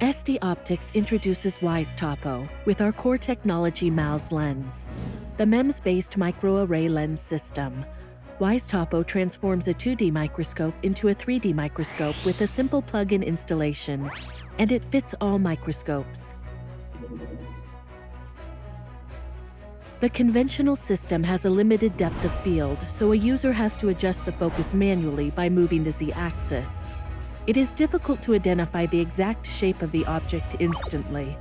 sdoptics introduces WiseTopo with our core technology MALS lens, the MEMS-based microarray lens system. WiseTopo transforms a 2D microscope into a 3D microscope with a simple plug-in installation, and it fits all microscopes. The conventional system has a limited depth of field, so a user has to adjust the focus manually by moving the Z-axis. It is difficult to identify the exact shape of the object instantly.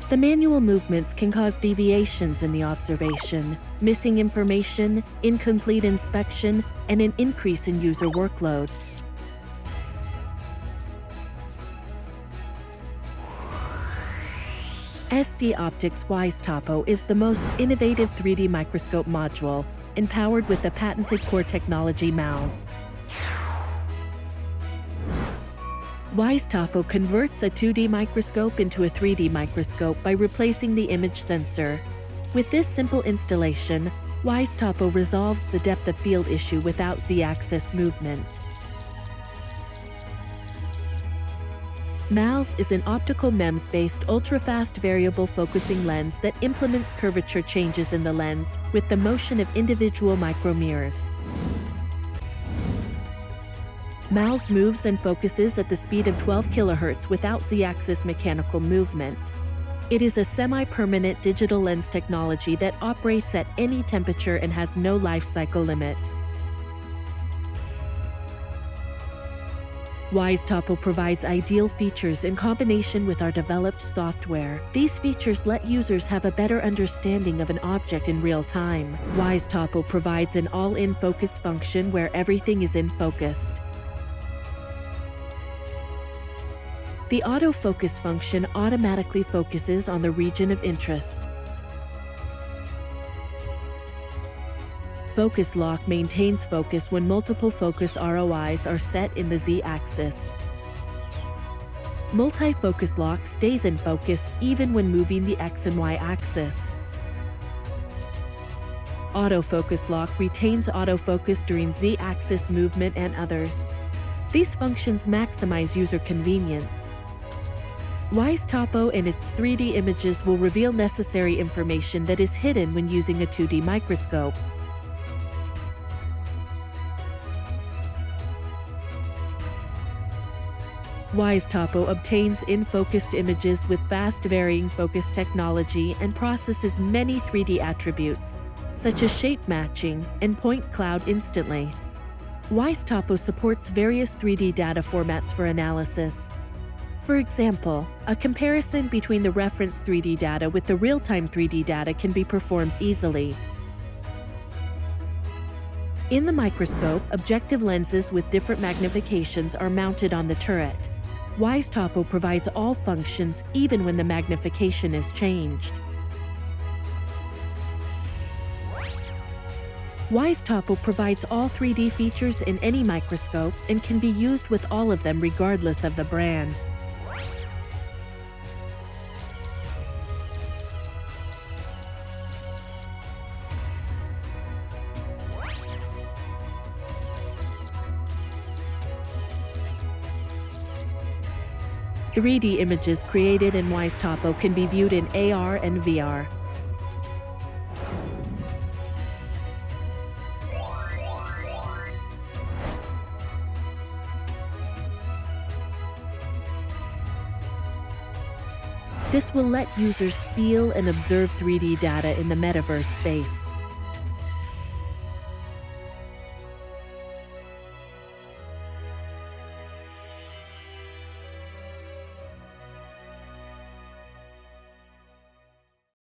The manual movements can cause deviations in the observation, missing information, incomplete inspection, and an increase in user workload. sdoptics WiseTopo is the most innovative 3D microscope module, empowered with the patented core technology MALS. WiseTopo converts a 2D microscope into a 3D microscope by replacing the image sensor. With this simple installation, WiseTopo resolves the depth of field issue without Z-axis movement. MALS is an optical MEMS-based ultra-fast variable focusing lens that implements curvature changes in the lens with the motion of individual micromirrors. MALS moves and focuses at the speed of 12 kHz without Z-axis mechanical movement. It is a semi-permanent digital lens technology that operates at any temperature and has no life cycle limit. WiseTopo provides ideal features in combination with our developed software. These features let users have a better understanding of an object in real time. WiseTopo provides an all-in focus function where everything is in focus. The autofocus function automatically focuses on the region of interest. Focus lock maintains focus when multiple focus ROIs are set in the Z-axis. Multi-focus lock stays in focus even when moving the X and Y axis. Autofocus lock retains autofocus during Z-axis movement and others. These functions maximize user convenience. WiseTopo and its 3D images will reveal necessary information that is hidden when using a 2D microscope. WiseTopo obtains in-focused images with fast varying focus technology and processes many 3D attributes, such as shape matching and point cloud instantly. WiseTopo supports various 3D data formats for analysis. For example, a comparison between the reference 3D data with the real-time 3D data can be performed easily. In the microscope, objective lenses with different magnifications are mounted on the turret. WiseTopo provides all functions even when the magnification is changed. WiseTopo provides all 3D features in any microscope and can be used with all of them regardless of the brand. .3D images created in WiseTopo can be viewed in AR and VR. This will let users feel and observe 3D data in the metaverse space.